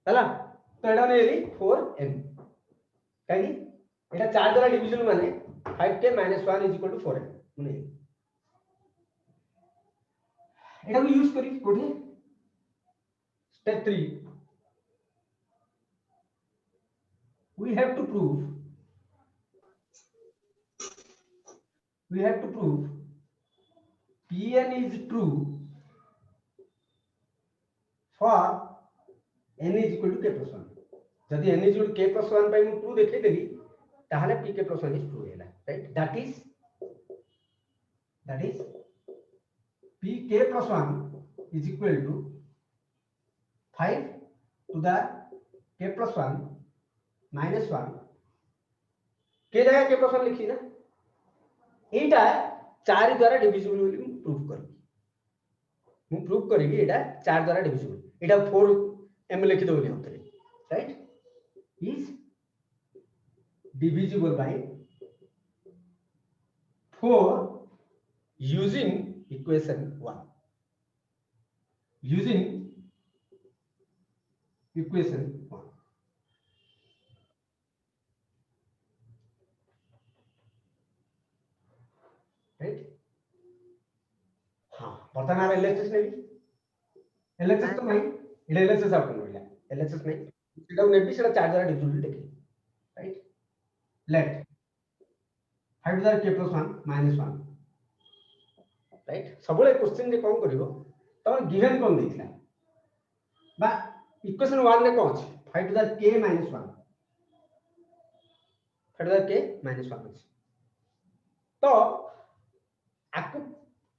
हला तो एटा ने एली 4m काई एटा 4 द्वारा डिविजन माने 5k - 1 = 4m माने एटा को यूज करी कोठी step 3 we have to prove Pn is true for n is equal to k plus 1 जदि n is equal to k plus 1 by मु true देखै देली ताहले pk plus 1 is true हैला right that is pk plus 1 is equal to 5 to the k plus 1 minus 1 के जगह k plus 1 लिखी ना एटा 4 द्वारा डिविजिबल बोली प्रूफ करबी मु प्रूफ करेगी एटा 4 द्वारा डिविजिबल एटा 4 m लिखि दो बोली होतरे right is divisible by 4 using equation 1 right हां वर्तमान में एलएचएस नहीं एलएचएस तो नहीं इडा एलएचएस आपको मिला एलएचएस नहीं सेटा नेबी सेटा 4 द्वारा डिविजिबल देखि राइट लेट 5 द्वारा k plus 1 minus 1 राइट सबले क्वेश्चन जे कोन करिवो तम गिवन कोन देथिला बा इक्वेशन 1 रे कोन अछि 5 द्वारा k minus 1 5 द्वारा k minus 1 अछि तो आकु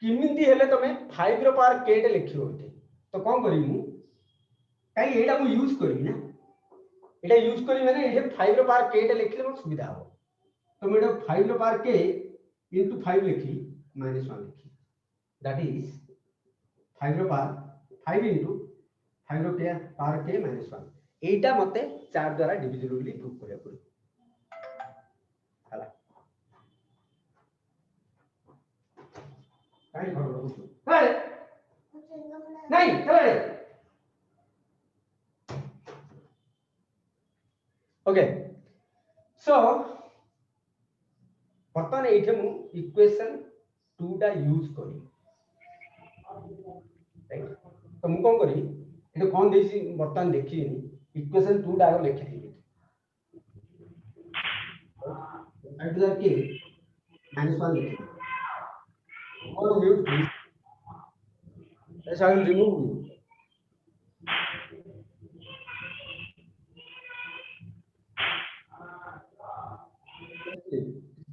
किमिंदी हेले तमे 5 रो पावर k टे लिखियो होते तो कोन करी मु काई एटा मु यूज करी ना एटा यूज करी माने एटा 5 रो पावर k टे लिखले मो सुविधा हो तो मैं 5 रो पावर k into 5 लिखी minus 1 लिखी that is 5 रो पावर 5 into 5 रो k पावर k minus 1 एटा मते 4 द्वारा डिविजिबल प्रूफ करे पड़े हला काई घर रहू हे नहीं चले ओके सो बर्तमान एठे मु इक्वेशन 2 टा यूज करी राइट तो मु कोन करी एठे कोन देसी बर्तमान देखी इक्वेशन 2 टा आगे लिखि दी एट द के -1 लिखि और mute please Yes, I will remove you.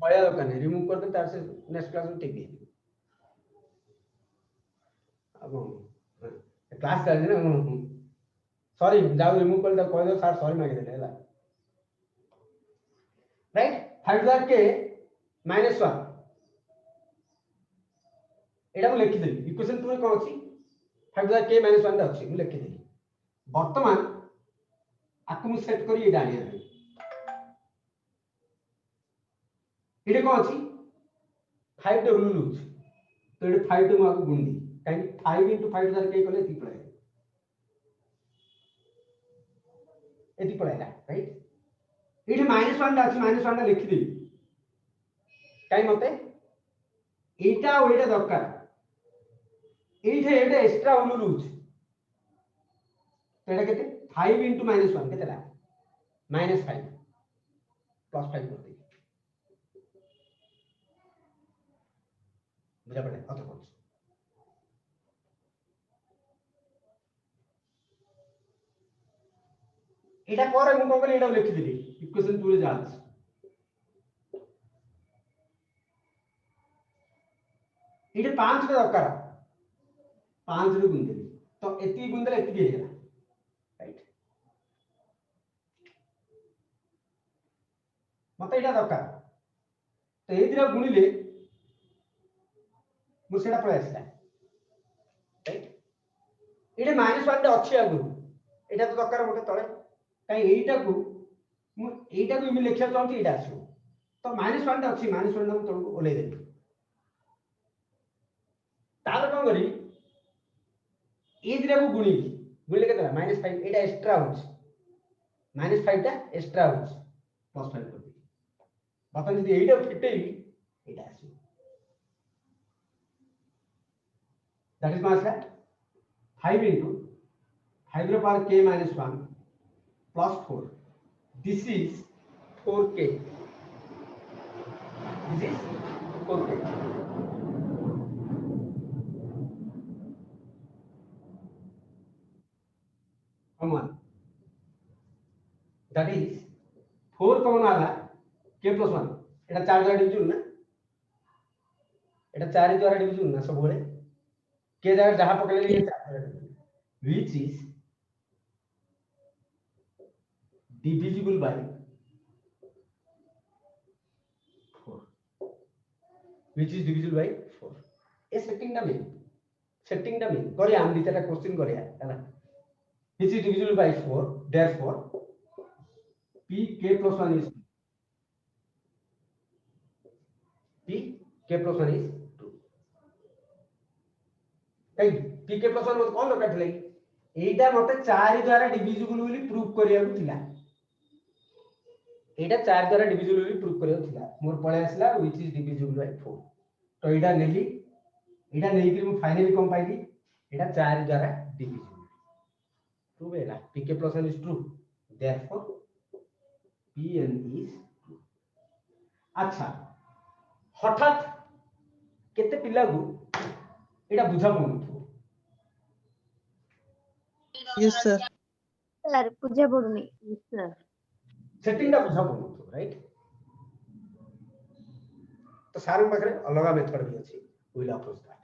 बड़ा लोग ने रिमूव कर दे तार से नेक्स्ट क्लास में टेक दिए अब क्लास चल ना सॉरी जाओ रिमूव कर दे कोई दो सर सॉरी मांग देले ला राइट 5 के -1 एटा को लिखि देली इक्वेशन 2 रे कोन अछि 5 के -1 दा अछि मु लिखि देली वर्तमान आकु मु सेट करी एटा आनिया एटा कोन अछि 5 टे रूल अछि तो एटा 5 टे माकु गुण दी काई 5 * 5 के कले ती पड़े एती पड़ेला राइट एटा -1 दा अछि -1 दा लिखि देली काई मते एटा ओ एटा दरकार एठे एटा एक्स्ट्रा रूल अछि तो एटा केते 5 * -1 केतेला -5 + 5 कर दे बुझा पड़े अत कोन एटा करे मु कोन एटा लिखि देली इक्वेशन 2 रे जाछ एटा 5 के दरकार 5 रे गुण देली तो एती गुण देले एती हेला राइट मते एटा दरकार तो ए दिरा गुणिले मु सेटा पळे आसला राइट एटा -1 टा अछि आगु एटा तो दरकार मते तळे काई एटा को मु एटा को इमे लिखिया चाहती एटा आसो तो -1 टा अछि -1 टा मु तळको ओले देली तार कोन करी ए दिरा को गुणी केतला -5 एटा एक्स्ट्रा होछ -5 टा एक्स्ट्रा हो +5 कर दी बतन जदी एटा फिटेई एटा आसी दैट इज मास 5 into 5 रो power k minus 1 plus 4 this is 4k this is 4k common that is 4 common आला k plus 1 एटा 4 द्वारा डिविजन ना एटा 4 द्वारा डिविजन ना सब बेले k जगह जहां पकड़ले ये 4 द्वारा division which is divisible by 4 which is divisible by 4 A setting टा में करिया हम दिटा क्वेश्चन करिया हैला which is divisible by 4 therefore p k plus 1 is p k plus 1 is 2 कई p k plus 1 मत कोन दरकार थले एटा मते 4 द्वारा डिविजिबल बोली प्रूफ करिया को थिला एटा 4 द्वारा डिविजिबल बोली प्रूफ करिया थिला मोर पळे आसला which is divisible by 4 तो एटा नेली एटा नेई कि मु फाइनली कोन पाइली एटा 4 द्वारा डिविजिबल प्रूफ हैला pk plus 1 is true therefore pn is true अच्छा हठात केते पिला को एटा बुझा पडुथो यस सर सर बुझा पडुनी सर सेटिंग टा बुझा पडुथो राइट तो सारंग पाखरे अलगा मेथड भी अछि will approach that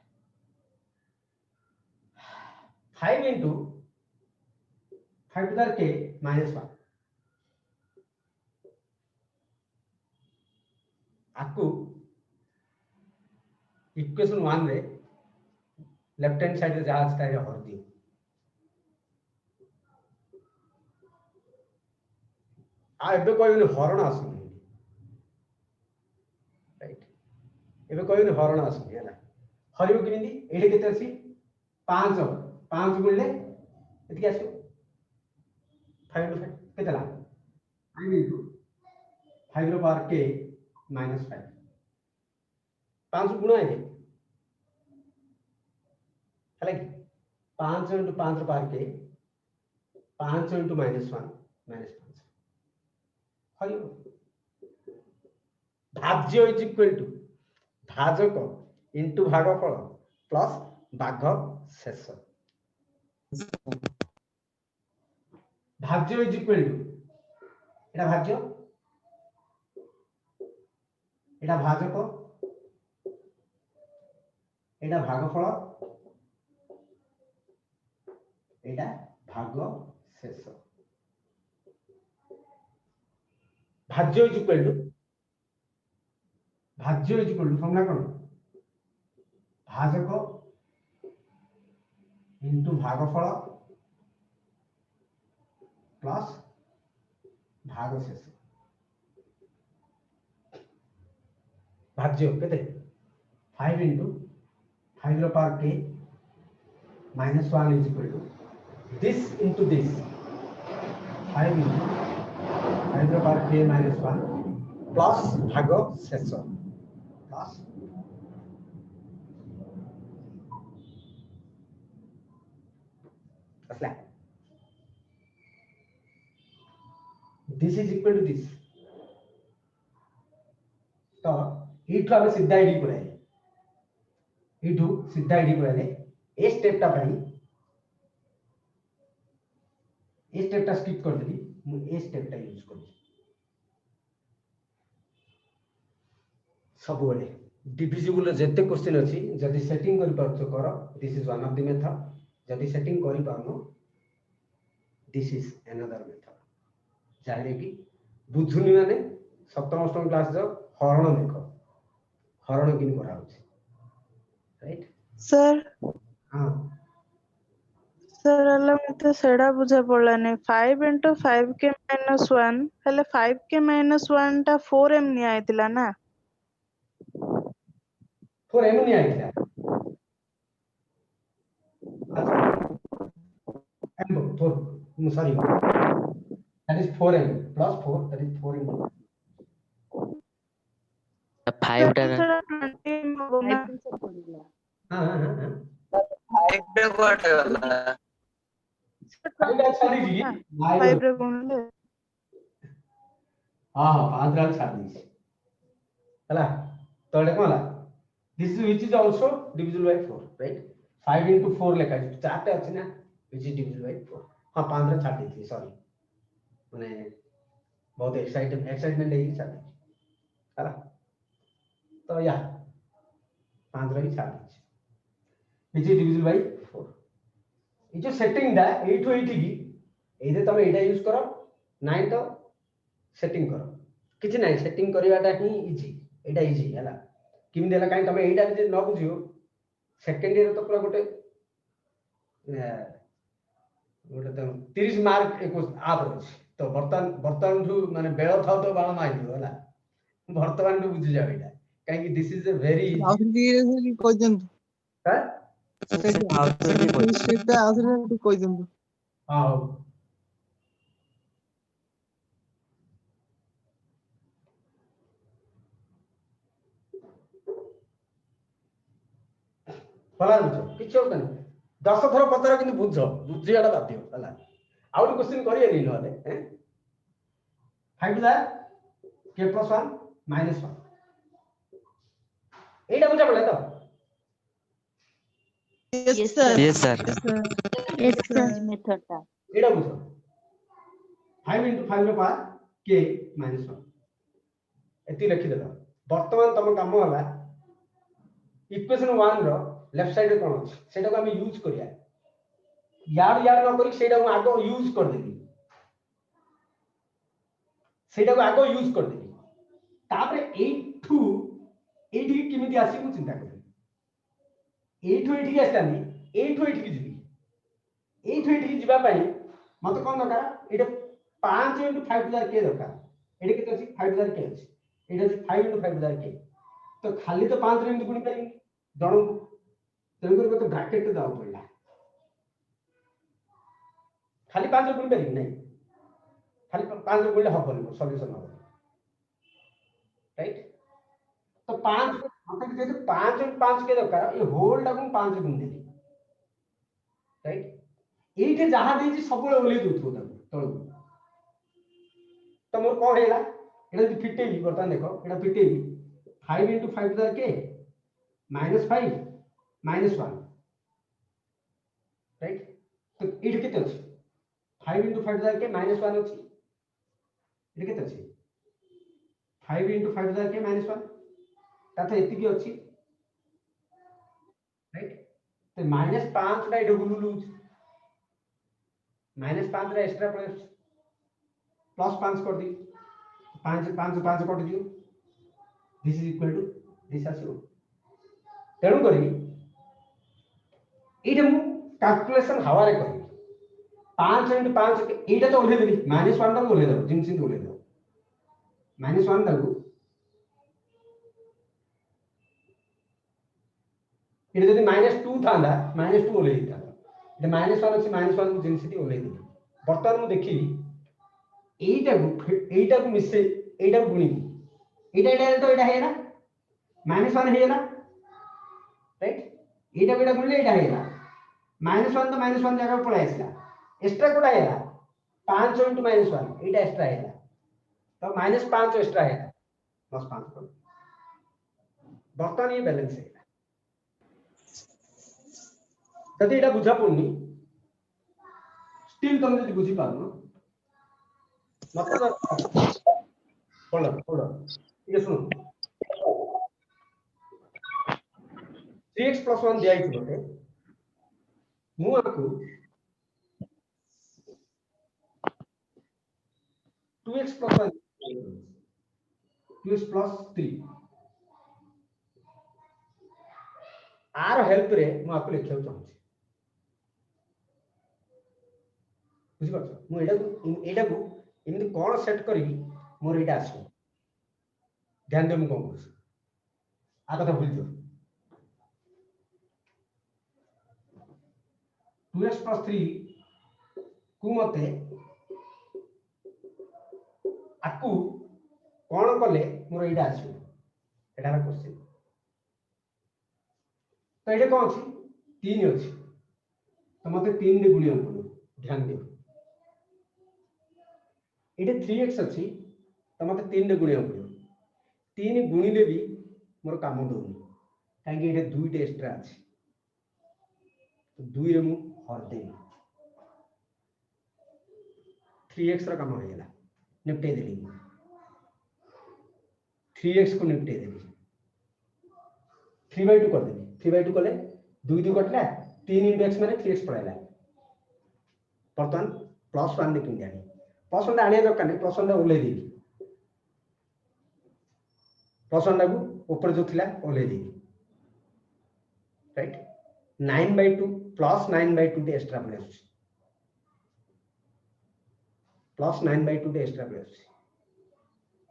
5 into 5 to the k minus 1 आपको इक्वेशन 1 रे लेफ्ट हैंड साइड रे जहां आता है हर दियो आ एबे कोइ हरण आसुनी राइट एबे कोइ हरण आसुनी हैला हरियो किमिंदी एठे केते अछि 5 5 गुणले एति आसु 5 to 5 केतला 5 into 5 रो पावर k minus 5 5 गुणा है हैला 5 into 5 रो power k 5 into minus 1 minus 5 हरियो भाज्य इज इक्वल टू भाजक इनटू भागफल प्लस भाग शेष भाज्य इज इक्वल टू एटा भाज्य एटा भाजक एटा भागफल एटा भाग शेष भाज्य इज इक्वल टू फॉर्मूला कोन भाजक इनटू भागफल प्लस भाग शेष भाज्य केते 5 into 5 रो power k minus 1 is equal to this into this 5 into 5 रो पावर k minus 1 प्लस भाग शेष प्लस असला this is equal to this तो इठु हम सीधा आईडी पळाले इठु सीधा आईडी पळाले ए स्टेप टा पई ए स्टेप टा स्किप कर देली मु ए स्टेप टा यूज करी सब बेले डिविजिबल जते क्वेश्चन अछि जदी सेटिंग करि परछो कर this is one of the method जदी सेटिंग करि परनो दिस इज अनदर मेथड जाने की बुझुनी माने सप्तम अष्टम क्लास जो हरण देखो हरण किन करा होछि राइट सर हां सर अल्ला मते सेडा बुझा पड़लाने 5 into 5k minus 1 हेले 5k minus 1 टा 4m नि आइतिला ना 4m नि आइतिला अच्छा M 4 sorry that is 4m plus 4 that is 4m 5 ଟା ସେଟା 20 ହବ ନା? हां हां हां 5 ଟା କୁଆଡେ ଗଲା? 5 ଟା छाडी जी 5 ରେ गुणले हां हां 5 रा छाडी जी हला तो एटा Cola this is which is also divisible by 4 right 5 into 4 लेखा जी चारटे अछि ना which is divisible by 4 हां 5 रा छाडी थी सॉरी माने बहुत एक्साइटमेंट है छाडी हला तो या 5 रा ही छाडी which is divisible by 4 ये जो सेटिंग दा 8 to 8 की एदे तमे एटा यूज करो 9 तो सेटिंग करो किछि नाही सेटिंग करिवाटा ही इजी एटा इजी हला किम देला काई तमे एटा जे न बुझियो सेकंड ईयर तो पूरा गोटे गोटे तो 30 मार्क एको आप अछि तो बर्तन ठू माने बेळ थाउ तो बाळ मारियो हला वर्तमान ठू बुझि जाउ एटा काई कि दिस इज अ वेरी आउथरी कोजन हां सेटा आउथरी कोजन हां भला बुझो किछ होतन 10 थर पतर किंतु बुझो बुझियाडा बाध्य हला आउट क्वेश्चन करिए नि नले हैं 5 दा k + 1 - 1 एटा बुझा पड़ला तो Yes, sir. yes sir Yes, sir. Method टा. एटा बुझो 5 * 5 रो पावर k - 1 एति लिखि देला वर्तमान तम काम होला इक्वेशन 1 रो लेफ्ट साइड रे कोन अछि सेटा को हम यूज करिया यार न करी सेटा को आगो यूज कर देबी सेटा को आगो यूज कर देबी तापरे 8 टू 8 की किमिति आसी मु चिंता करी 8 टू 8 की आस्तानी 8 टू 8 की जिबी 8 टू 8 की जिबा पई मते कोन दरकार एटा 5 * 5000 के दरकार एटा केते अछि 5000 के अछि एटा अछि 5 * 5000 के तो खाली तो 5 रे एमति गुणी करी जणो तेनु कर तो ब्रैकेट दाउ पड़ला खाली 5 रे गुणी करी नहीं खाली 5 रे गुणले हबनी सॉल्यूशन हबनी राइट तो 5 मते जे 5 * 5 के दरकार ये होल टा को 5 रे गुणी देली राइट एठी जहा देजी सब ओले दुथो तळु तो मोर कोन हेला एटा जि फिटेली बर्तन देखो एटा फिटेली 5 * 5000 के -5 - 1 राइट तो एठी केते अछि 5 * 5000 के -1 अछि एठी केते अछि 5 * 5000 के -1 ता तो एति की अछि राइट तो -5 टा एठी गुलुलु -5 रा एक्स्ट्रा प्लस +5 कर दी 5 5 5 कट दियो this is equal to this आसीओ तेणु करी एटा मु कैलकुलेशन हवारे करी 5 * 5 एटा तो ओले देली -1 टा ओले दो जिनसिन ओले दो -1 दागु एटा जदी -2 थांदा -2 ओले दिता एटा -1 अछि -1 को जिनसिटी ओले दी बर्तन मु देखी एटा को मिसे एटा को गुणी एटा तो एटा हेला -1 हेला राइट एटा बेटा गुणले एटा हेला -1 तो -1 जगह पळे आसला एक्स्ट्रा कोडा हेला 5 * -1 एटा एक्स्ट्रा हेला तो -5 एक्स्ट्रा हेला +5 को बर्तन ये बैलेंस हेला जदि एटा बुझा पड़नी स्टिल तुम जदि बुझी पारनो मतलब होल्ड ये सुनो 3x + 1 दिया इछ बटे मु आपको 2x + 1 2x + 3 आर हेल्प रे मु आपको लिखियो चाहूँ बुझि पाछो मु एटा को इमिति कोन सेट करी मोर एटा आसो ध्यान दे मु कोन कहूँ आ कथा भूल जो 2x + 3 को मते आकु कौन कले मोर एटा आसी एटार क्वेश्चन तो ये कौन अच्छी 3 अच्छी तो मत 3 रे गुणिया पड़ो ध्यान दियो ये 3x अच्छी तो मत 3 रे गुणिया पड़ो 3 गुणिले भी मोर काम दउनी कहीं ये 2 टे एक्स्ट्रा अच्छी तो 2 रे मु हर दे 3x रा काम हो गला निपटे देली 3x को निपटे देली 3/2 कर देली 3/2 कले 2 2 कटला 3 * x माने 3x पड़ाइला बर्तमान +1 देखिन जानी +1 आनिया दरकार नहीं +1 ओले देली +1 को ऊपर जो थिला ओले देली राइट 9/2 + 9/2 टे एक्स्ट्रा पड़े + 9/2 टे एक्स्ट्रा पड़े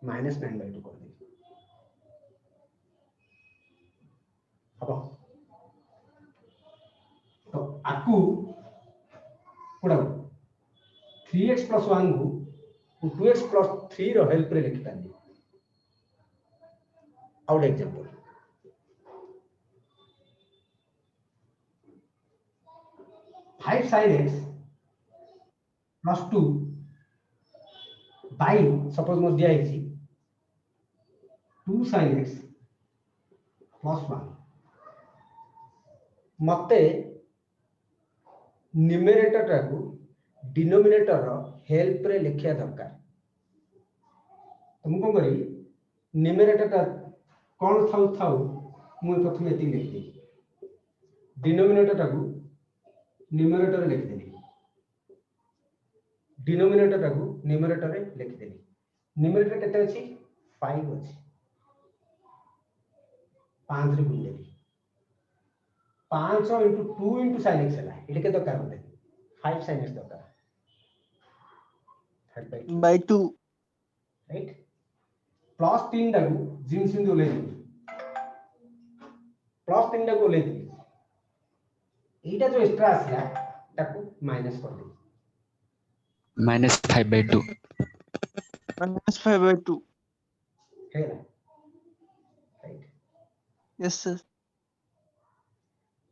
-9/2 कर देली अब तो आकु कोडा 3x + 1 को 2x + 3 रो हेल्प रे लिखि पानी आउट example 5 sin x + 2 by suppose मो दिया है 2 sin x + 1 मते न्यूमरेटर टाकू डिनोमिनेटर रो हेल्प रे लिखिया दरकार तुम को करी न्यूमरेटर का कौन थाउ थाउ मु प्रथम एति लिख दी डिनोमिनेटर टाकू न्यूमरेटर रे लिख देली डिनोमिनेटर टाकू न्यूमरेटर रे लिख देली न्यूमरेटर केते अछि 5 अछि 5 रे गुण देली 5 * 2 * sin x है एटे के दरकार होते 5 sin x दरकार 5/2 राइट +3 डाकू जिम सिंधु ले दी +3 डाकू ले दी एटा जो एक्स्ट्रा आसिला ताकू माइनस कर दी -5/2 -5/2 हेला राइट यस सर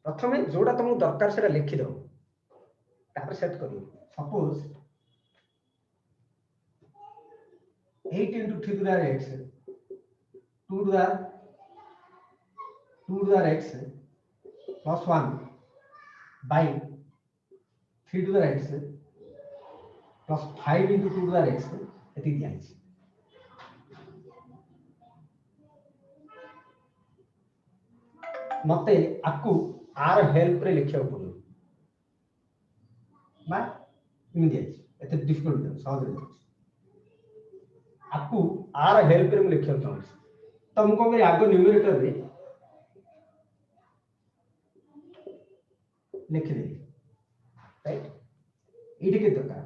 प्रथमे जोड़ा तुमको दरकार से लिखि दो तापर सेट करियो suppose 8 * 3 to the x 2 to the x + 1 by 3 to the x plus 5 * 2 to the x एति दिया है मते आकु आर हेल्प रे लिखियो पड़ो बा इमीडिएट एते डिफिकल्ट सहज रे आकु आर हेल्प रे लिखियो चाहू तुमको मेरे आगो न्यूमरेटर रे लिख दे राइट इडी के दरकार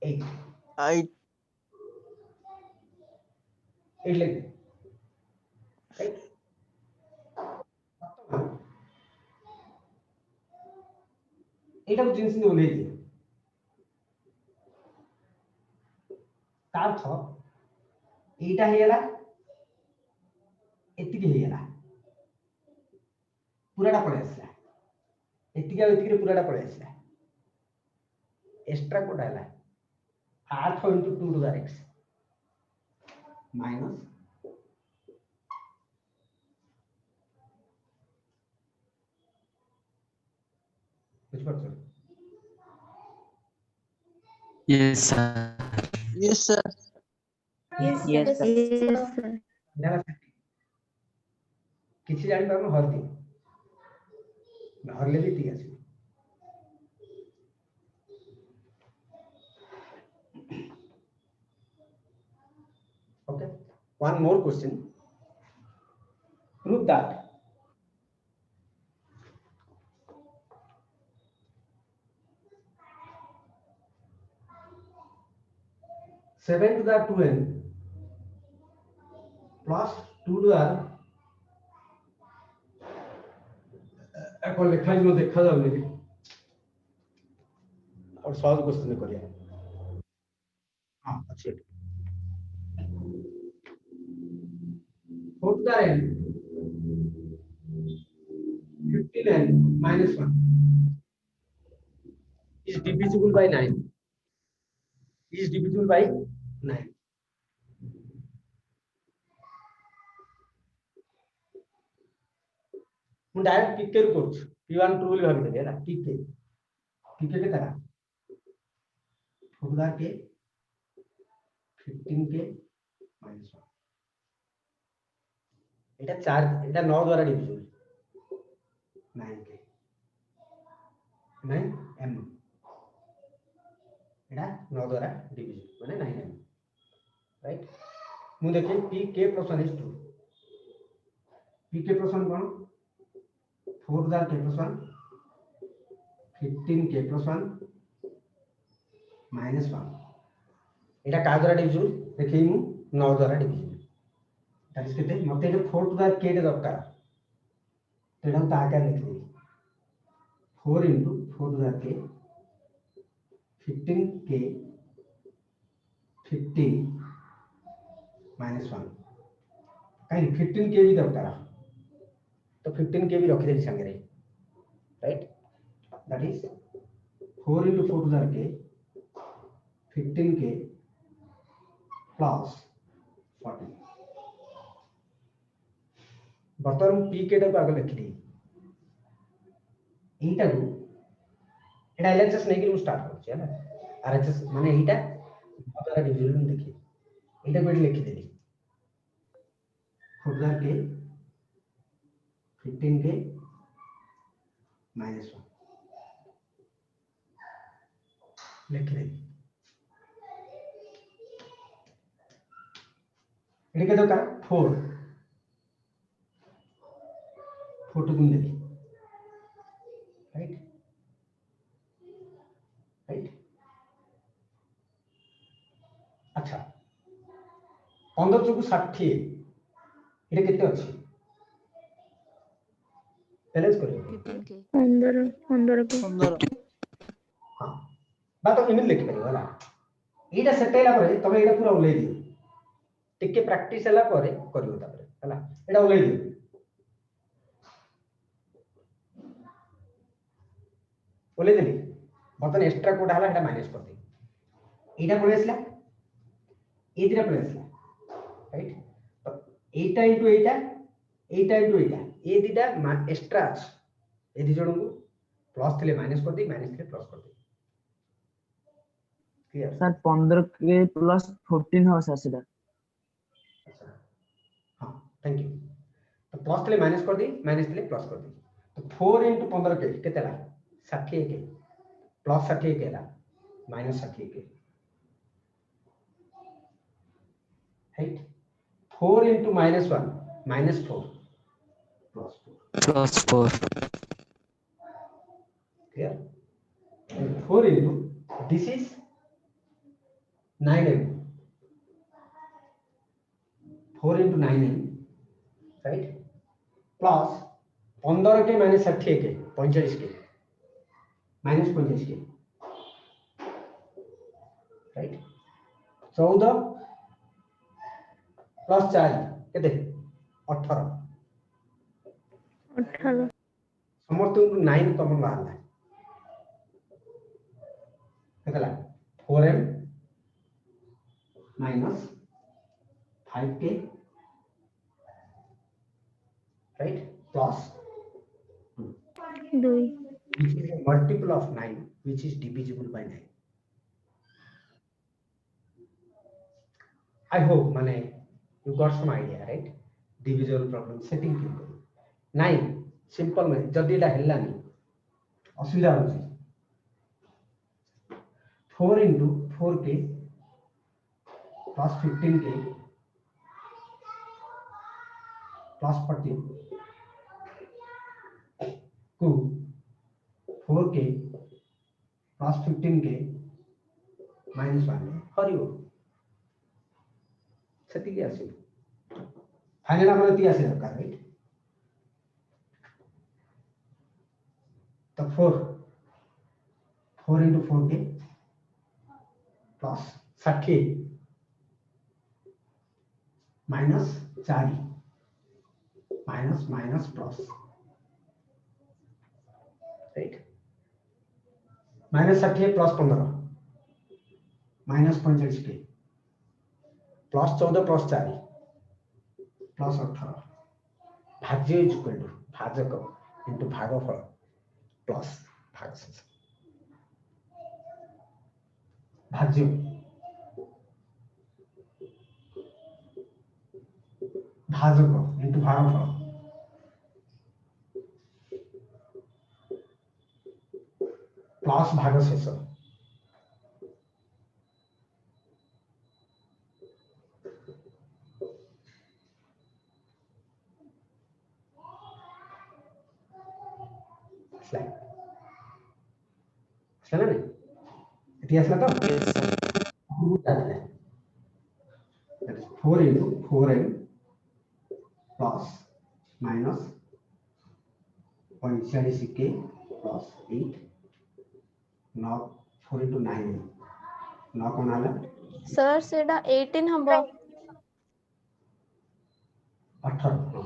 8 8 लिख दे राइट एटा को जिंस ने ओले दिए तार थ एटा हेला एतिके हेला पूराटा पळे आसला एतिके पूराटा पळे आसला एक्स्ट्रा कोटा हेला 8 * 2 to the x माइनस कुछ पढ़ yes sir yes sir Yes, sir. किसी जानी पार हर दी हरले भी ठीक है okay one more question prove that seven to the 2n plus 2 to the এখন লেখা যেন দেখা যাবে और सहज क्वेश्चन करिया हां अच्छे 4 to the n 15n minus 1 is divisible by 9. Is divisible by 9. ମୁଁ डायरेक्ट pk ରୁ କରୁଛି p1 2 ବୋଲି ଭାବି ଦେଲି ହେଲା pk କେତେ ହେଲା 4k 15k minus 1 এটা 4 এটা 9 দ্বারা ডিভিজিবল 9k 9 m এটা 9 দ্বারা ডিভিজিবল মানে 9m राइट ମୁଁ ଦେଖେ pk plus 1 is 2 pk plus 1 कोन 4 द्वारा k plus 1 15k plus 1 minus 1 এটা का द्वारा डिविजिबल देखै मु 9 द्वारा डिविजिबल दैट इज केते मते 4 टू द k रे दरकार तेडा ता आकार लिख दे 4 into 4 to the k 15k 50 minus 1 कहीं 15k भी दरकार तो 15k भी रखी दे संगे रे right that is 4 into 4 to the k 15k plus 40 बर्तमान pk टाको आगे लिख दी एटा को एटा एलएचएस नहीं कि हम स्टार्ट करछ है ना आरएचएस माने एटा द्वारा डिविजन देखि एटा को लिख देली 4 के 15k minus 1 लिख देली एटा के दरकार 4 फोटो गुण देली राइट राइट अच्छा 15 चुकु 60 एटा केते अछि बैलेंस करियो 15 के 15 हां बात तो इमेल लिख परियो होला एटा सेटैला परे तमे एटा पूरा उलै दियो टिके प्रैक्टिस हला परे करियो तापरे होला एटा उलै दियो बोले देली बर्तन एक्स्ट्रा कोड हला एटा माइनस कर दे एटा पळे आसला ए दिरा पळे आसला राइट तो एटा इनटू एटा ए दिटा एक्स्ट्रा अछि ए दि जणो को प्लस थिले माइनस कर दे माइनस थिले प्लस कर दे क्लियर सर 15 के प्लस 14 हो सर सीधा अच्छा हां थैंक यू तो प्लस थिले माइनस कर दे माइनस थिले प्लस कर दे तो 4 into 15 के केतेला 60 के प्लस 60 के ला माइनस 60 के right 4 into minus 1 minus 4 plus 4 +4 clear 4 into this is 9m 4 into 9m right plus 15 के minus 60 के 45 के minus 45 के राइट 14 प्लस 4 केते 18 समस्त 9 कमन बाहरला केतला 4m minus 5k right plus 2 which is a multiple of 9 which is divisible by 9 I hope mane you got some idea right divisible problem setting के 9 simple में जदी ला हेलानी असुविधा होची 4 into 4k plus 15k plus 40 को 4k plus 15k minus 1 हरियो सेति के आसी फाइनल हमर ती आसी दरकार राइट तो 4 into 4k plus 60 minus 4 minus minus plus, right, -60 plus 15 -45 plus 14 plus 4 plus 18 भाज्य इज इक्वल टू भाजक इंटू भागफल प्लस भागशेष, भाज्य भाजक इंटू भागफल प्लस भागशेष, स्लाइड चला नहीं इतिहास ना तो Yes, sir. 4 into 4m plus minus 0.46k plus 8 now 4 into 9 now कौन आला सर सेटा 18 हबो 18 तो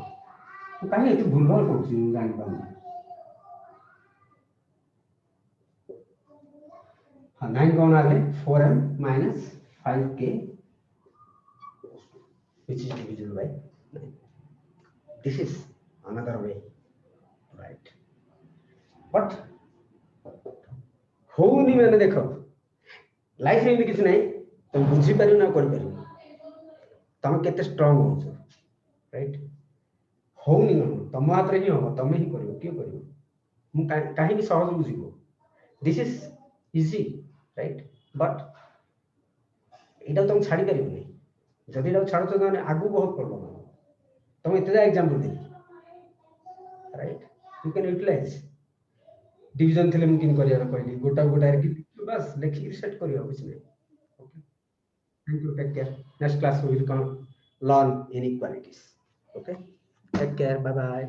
कहीं एते भूलभाल करछि मु जानि पाउनी हाँ 9 कौन आले 4m minus 5k which is divisible by 9. This is another way, right? But होउनी मैंने देखो लाइफ में भी किसी नहीं तुम बुझी पारि ना कर पारि तुम केते स्ट्रांग हो छ राइट होउनी न तुम हाथ रे ही हो तुम ही करियो क्यों करियो मु काहे भी सहज बुझिबो this is easy right but एटा तुम छाड़ी करियो नहीं जदि एटा छाड़ो तो आगु बहुत प्रॉब्लम हो तुम इतना एग्जांपल दे right you can utilize division थिले मु किन करियार कहली गोटा गोटा रे बस लेखि सेट करियो कुछ नहीं okay thank you take care next class we will come learn inequalities okay take care bye bye